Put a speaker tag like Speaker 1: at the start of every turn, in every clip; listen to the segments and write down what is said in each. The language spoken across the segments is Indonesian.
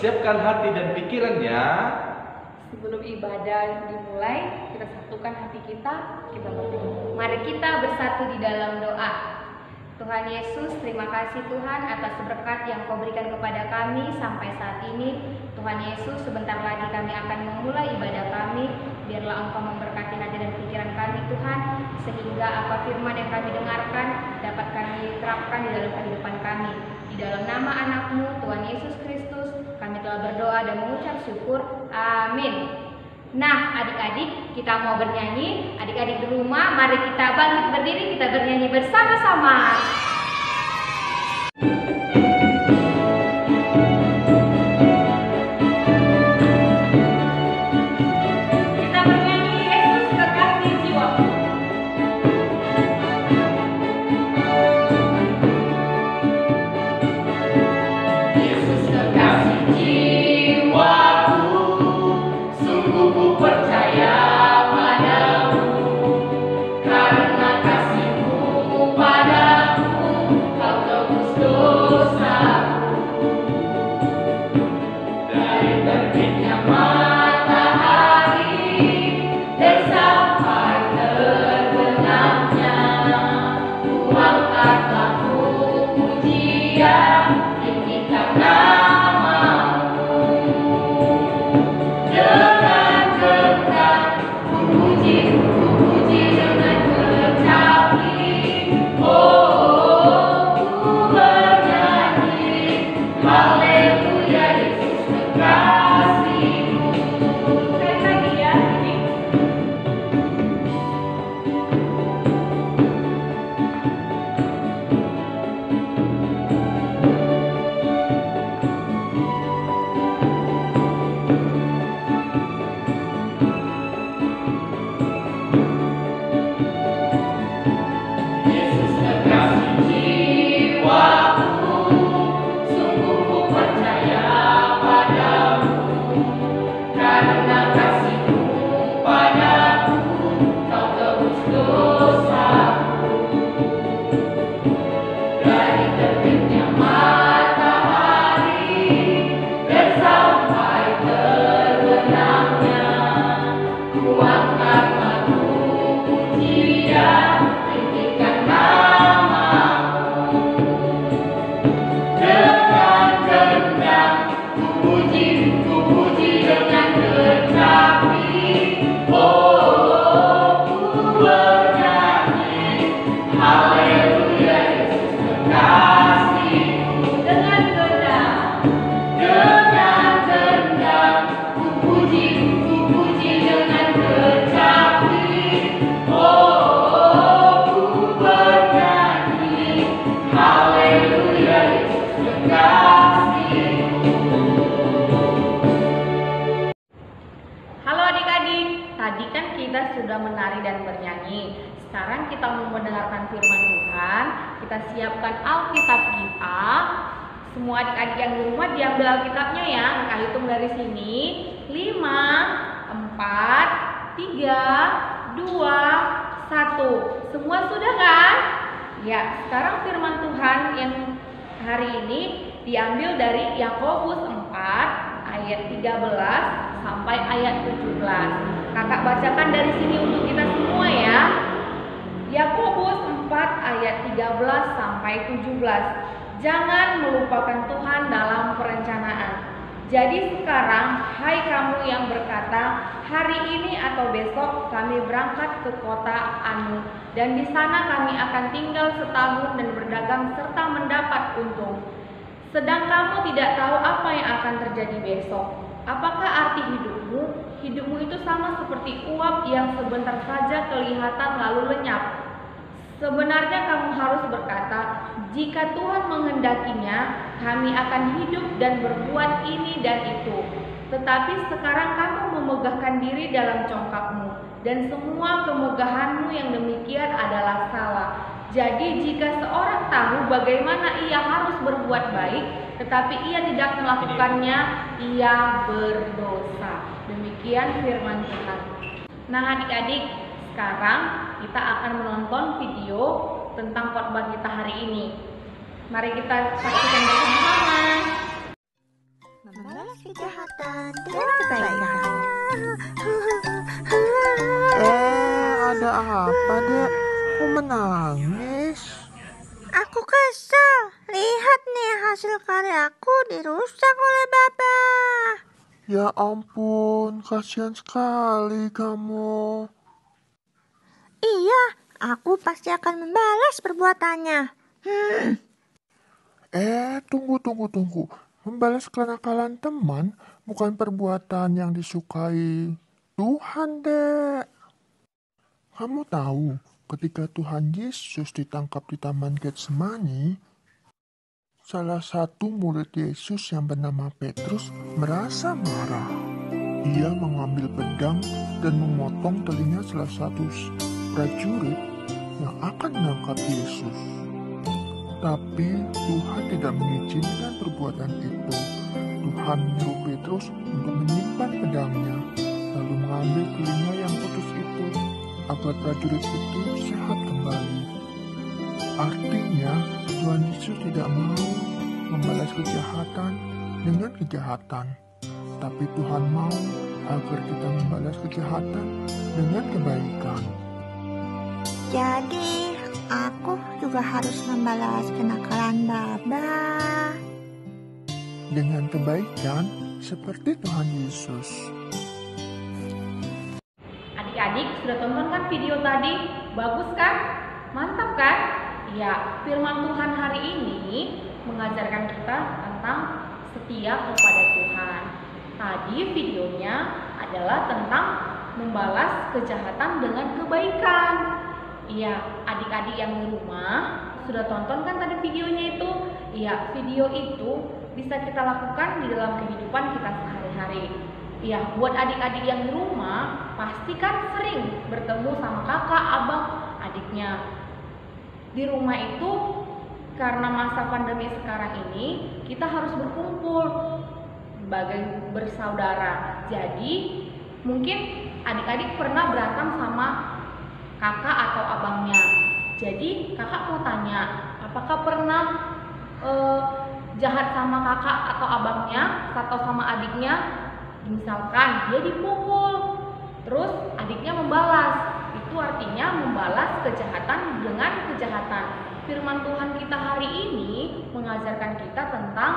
Speaker 1: Persiapkan hati dan pikirannya.
Speaker 2: Sebelum ibadah dimulai, kita satukan hati kita berdoa. Mari kita bersatu di dalam doa. Tuhan Yesus, terima kasih Tuhan atas berkat yang Kau berikan kepada kami sampai saat ini. Tuhan Yesus, sebentar lagi kami akan memulai ibadah kami. Biarlah Engkau memberkati hati dan pikiran kami Tuhan, sehingga apa firman yang kami dengarkan dapat kami terapkan di dalam kehidupan kami. Di dalam nama anak-Mu Tuhan Yesus Kristus, kami telah berdoa dan mengucap syukur. Amin. Nah, adik-adik, kita mau bernyanyi. Adik-adik di rumah, mari kita bangkit berdiri, kita bernyanyi bersama-sama. Kita bernyanyi Yesus kekasih jiwaku.
Speaker 3: Yesus kekasih jiwaku, sungguh ku percaya padamu, karena kasih-Mu padaku, Kau tebus dosaku. Dari terbitnya matahari dan sampai terbenamnya, ku angkat lagu pujian, tinggikan nama-Mu. Dengan genggam ku puji dengan kecapi. Oh, ku bernyanyi, haleluya Yesus kekasih-Mu.
Speaker 2: Sekali lagi ya, ini.
Speaker 3: Yesus kekasih jiwaku, sungguh ku percaya padamu, karena kasih-Mu padaku, Kau tebus dosaku. Dari terbitnya matahari dan sampai terbenamnya, ku angkat lagu pujian, tinggikan nama-Mu. Dengan genggam ku puji dengan kecapi. Oh, ku bernyanyi, haleluya Yesus kekasih-Mu.
Speaker 2: Dengan genggam.
Speaker 3: Dengan genggam ku puji dengan kecapi. Oh, ku bernyanyi, haleluya Yesus kekasih-Mu.
Speaker 2: Halo adik-adik, tadi kan kita sudah menari dan bernyanyi. Sekarang kita mau mendengarkan firman Tuhan. Kita siapkan Alkitab kita. Semua adik-adik yang di rumah diambil Alkitabnya ya. Kita hitung dari sini. 5, 4, 3, 2, 1. Semua sudah kan? Ya, sekarang firman Tuhan yang hari ini diambil dari Yakobus 4 ayat 13 sampai ayat 17. Kakak bacakan dari sini untuk kita semua ya. Yakobus 4 ayat 13 sampai 17. Jangan melupakan Tuhan dalam perencanaan. Jadi sekarang, hai kamu yang berkata, hari ini atau besok kami berangkat ke kota Anu, dan di sana kami akan tinggal setahun dan berdagang serta mendapat untung. Sedang kamu tidak tahu apa yang akan terjadi besok. Apakah arti hidupmu? Hidupmu itu sama seperti uap yang sebentar saja kelihatan lalu lenyap. Sebenarnya kamu harus berkata, jika Tuhan menghendakinya, kami akan hidup dan berbuat ini dan itu. Tetapi sekarang kamu memegahkan diri dalam congkakmu, dan semua kemegahanmu yang demikian adalah salah. Jadi jika seorang tahu bagaimana ia harus berbuat baik, tetapi ia tidak melakukannya, ia berdosa. Demikian firman Tuhan. Nah adik-adik, sekarang kita akan menonton video tentang khotbah kita hari ini. Mari kita saksikan bersama-sama.
Speaker 4: membalas kejahatan dengan kebaikan.
Speaker 5: Ada apa, Dek? Kok menangis?
Speaker 4: Aku kesal. Lihat nih, hasil karyaku dirusak oleh Baba.
Speaker 5: Ya ampun, kasihan sekali kamu.
Speaker 4: Iya, aku pasti akan membalas perbuatannya.
Speaker 5: Tunggu. Membalas kenakalan teman bukan perbuatan yang disukai Tuhan, Dek. Kamu tahu, ketika Tuhan Yesus ditangkap di Taman Getsemani, salah satu murid Yesus yang bernama Petrus merasa marah. Ia mengambil pedang dan memotong telinga salah satu prajurit yang akan menangkap Yesus. Tapi Tuhan tidak mengizinkan perbuatan itu. Tuhan menyuruh Petrus untuk menyimpan pedangnya, lalu mengambil telinga yang putus itu, agar prajurit itu sehat kembali. Artinya, Tuhan Yesus tidak mau membalas kejahatan dengan kejahatan, tapi Tuhan mau agar kita membalas kejahatan dengan kebaikan.
Speaker 4: Jadi, aku juga harus membalas kenakalan Baba.
Speaker 5: Dengan kebaikan seperti Tuhan Yesus.
Speaker 2: Adik-adik sudah tonton kan video tadi? Bagus kan? Mantap kan? Ya, firman Tuhan hari ini mengajarkan kita tentang setia kepada Tuhan. Tadi videonya adalah tentang membalas kejahatan dengan kebaikan. Iya, adik-adik yang di rumah sudah tonton kan tadi videonya itu? Iya, video itu bisa kita lakukan di dalam kehidupan kita sehari-hari. Iya, buat adik-adik yang di rumah pasti kan sering bertemu sama kakak, abang, adiknya. Di rumah itu karena masa pandemi sekarang ini kita harus berkumpul sebagai bersaudara. Jadi mungkin adik-adik pernah berantem sama kakak atau abangnya. Jadi kakak mau tanya, apakah pernah jahat sama kakak atau abangnya atau sama adiknya? Misalkan dia dipukul, terus adiknya membalas. Itu artinya membalas kejahatan dengan kejahatan. Firman Tuhan kita hari ini mengajarkan kita tentang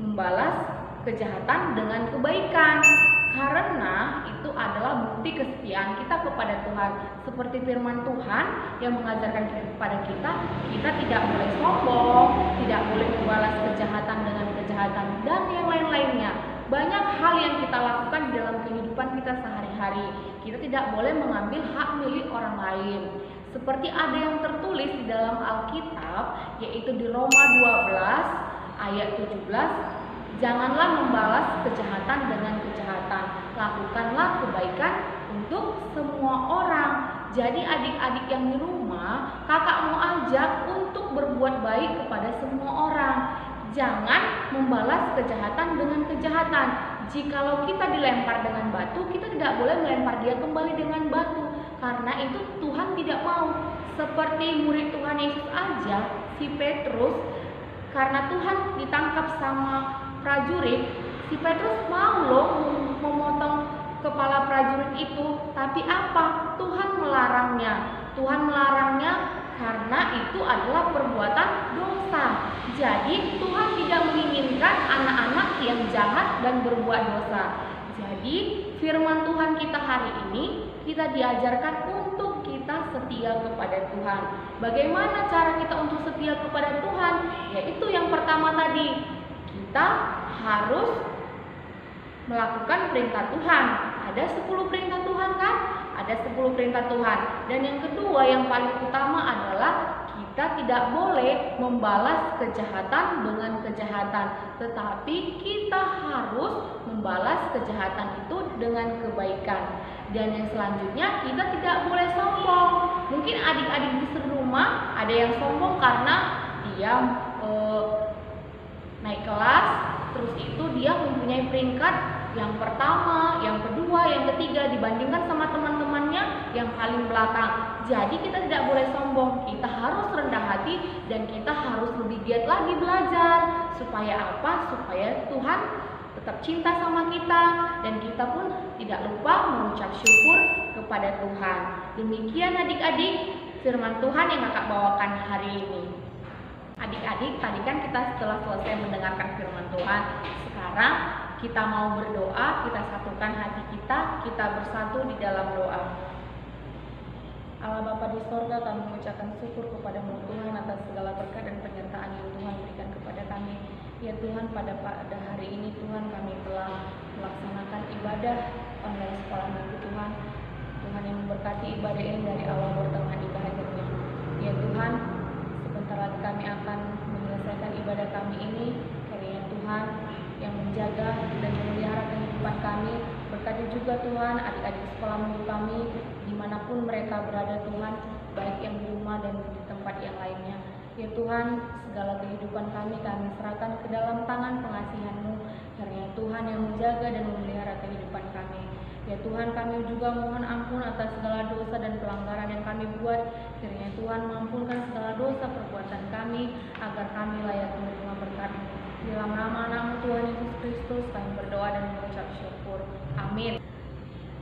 Speaker 2: membalas kejahatan dengan kebaikan. Karena itu adalah bukti kesetiaan kita kepada Tuhan. Seperti firman Tuhan yang mengajarkan kepada kita, kita tidak boleh sombong, tidak boleh membalas kejahatan dengan kejahatan, dan yang lain-lainnya. Banyak hal yang kita lakukan di dalam kehidupan kita sehari-hari. Kita tidak boleh mengambil hak milik orang lain. Seperti ada yang tertulis di dalam Alkitab, yaitu di Roma 12 ayat 17, janganlah membalas kejahatan dengan kejahatan, lakukanlah kebaikan untuk semua orang. Jadi adik-adik yang di rumah, kakak mau ajak untuk berbuat baik kepada semua orang. Jangan membalas kejahatan dengan kejahatan. Jikalau kita dilempar dengan batu, kita tidak boleh melempar dia kembali dengan batu, karena itu Tuhan tidak mau. Seperti murid Tuhan Yesus aja, si Petrus, karena Tuhan ditangkap sama prajurit, si Petrus mau loh memotong kepala prajurit itu, tapi apa? Tuhan melarangnya. Tuhan melarangnya karena itu adalah perbuatan dosa. Jadi Tuhan tidak menginginkan anak-anak yang jahat dan berbuat dosa. Jadi firman Tuhan kita hari ini, kita diajarkan untuk kita setia kepada Tuhan. Bagaimana cara kita untuk setia kepada Tuhan? Yaitu yang pertama tadi, kita harus melakukan perintah Tuhan. Ada 10 perintah Tuhan kan? Ada 10 perintah Tuhan. Dan yang kedua yang paling utama adalah kita tidak boleh membalas kejahatan dengan kejahatan, tetapi kita harus membalas kejahatan itu dengan kebaikan. Dan yang selanjutnya, kita tidak boleh sombong. Mungkin adik-adik di rumah ada yang sombong karena dia naik kelas, terus itu dia mempunyai peringkat yang pertama, yang kedua, yang ketiga dibandingkan sama teman-temannya yang paling belakang. Jadi kita tidak boleh sombong, kita harus rendah hati dan kita harus lebih giat lagi belajar. Supaya apa? Supaya Tuhan tetap cinta sama kita dan kita pun tidak lupa mengucap syukur kepada Tuhan. Demikian adik-adik firman Tuhan yang kakak bawakan hari ini. Adik-adik, tadi kan kita setelah selesai mendengarkan firman Tuhan, sekarang kita mau berdoa, kita satukan hati kita bersatu di dalam doa. Allah Bapa di sorga, kami mengucapkan syukur kepada-Mu Tuhan atas segala berkat dan penyertaan yang Tuhan berikan kepada kami. Ya Tuhan, pada hari ini Tuhan kami telah melaksanakan ibadah online sekolah minggu Tuhan. Tuhan yang memberkati ibadah ini dari awal bertengah hingga akhirnya. Ya Tuhan, sebentar lagi kami akan menyelesaikan ibadah kami ini. Kiranya Tuhan yang menjaga dan memelihara kehidupan kami. Berkati juga Tuhan adik-adik sekolah minggu kami dimanapun mereka berada Tuhan, baik yang di rumah dan di tempat yang lainnya. Ya Tuhan, segala kehidupan kami serahkan ke dalam tangan pengasihan-Mu. Kiranya Tuhan yang menjaga dan memelihara kehidupan kami. Ya Tuhan, kami juga mohon ampun atas segala dosa dan pelanggaran yang kami buat. Kiranya Tuhan mengampunkan segala dosa perbuatan kami, agar kami layak menerima berkat-Mu. Di dalam nama Tuhan Yesus Kristus kami berdoa dan mengucap syukur. Amin.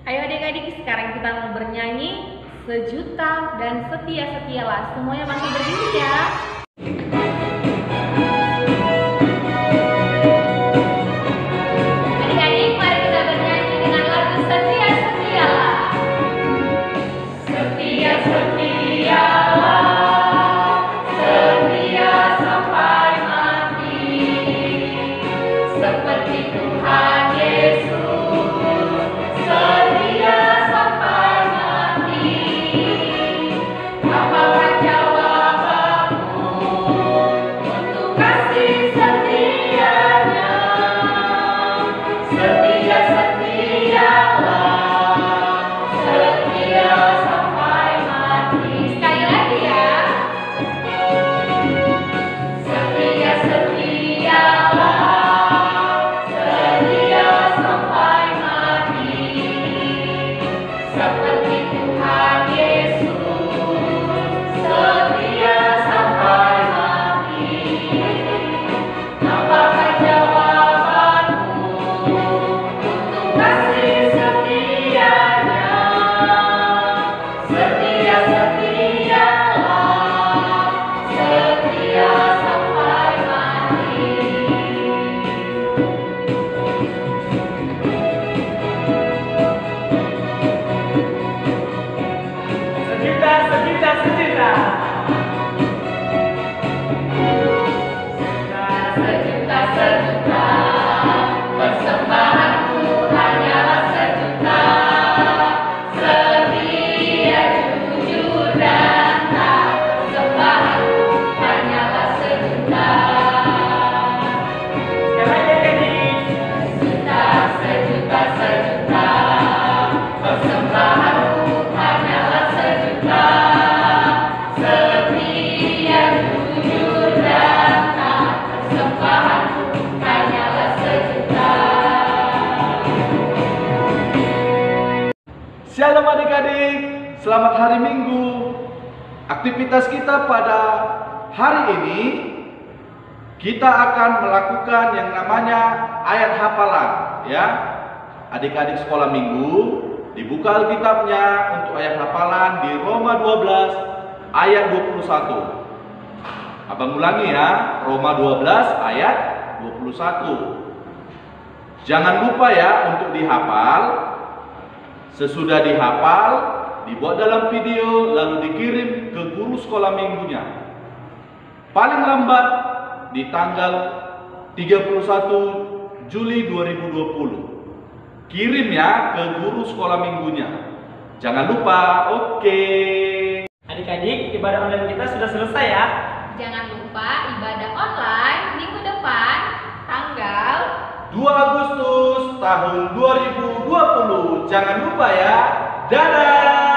Speaker 2: Ayo adik-adik, sekarang kita mau bernyanyi Sejuta dan Setia-setialah. Semuanya masih berdiri ya. Adik-adik, mari kita bernyanyi dengan lagu Setia-setialah.
Speaker 3: Setia-setialah, setia sampai mati, seperti Tuhan Yesus, setia sampai mati. Apakah jawabanmu untuk kasih setianya? Setia-setialah, setia sampai mati.
Speaker 2: Sekali lagi ya.
Speaker 3: Setia-setialah, setia sampai mati, seperti Tuhan Yesus, setia sampai mati. Apakah jawabanmu untuk kasih setianya? Setia-setialah, setia sampai mati.
Speaker 1: Sejuta, sejuta, sejuta.
Speaker 3: Sejuta-sejuta, persembahanku hanyalah sejuta. Setia, jujur, dan taat, persembahanku hanyalah sejuta.
Speaker 1: Sekali lagi adik.
Speaker 3: Sejuta-sejuta, persembahanku hanyalah sejuta. Setia, jujur, dan taat, persembahanku hanyalah sejuta.
Speaker 1: Shalom adik-adik, selamat hari Minggu. Aktivitas kita pada hari ini, kita akan melakukan yang namanya ayat hafalan, ya. Adik-adik sekolah minggu, dibuka Alkitabnya untuk ayat hafalan di Roma 12 ayat 21. Abang ulangi ya, Roma 12 ayat 21. Jangan lupa ya untuk dihafal. Sesudah dihafal, dibuat dalam video lalu dikirim ke guru sekolah minggunya. Paling lambat di tanggal 31 Juli 2020. Kirim ya ke guru sekolah minggunya. Jangan lupa, oke.
Speaker 6: Adik-adik, ibadah online kita sudah selesai ya.
Speaker 2: Jangan lupa ibadah online minggu depan tanggal
Speaker 1: 2 Agustus tahun 2020. Jangan lupa ya. Dadah.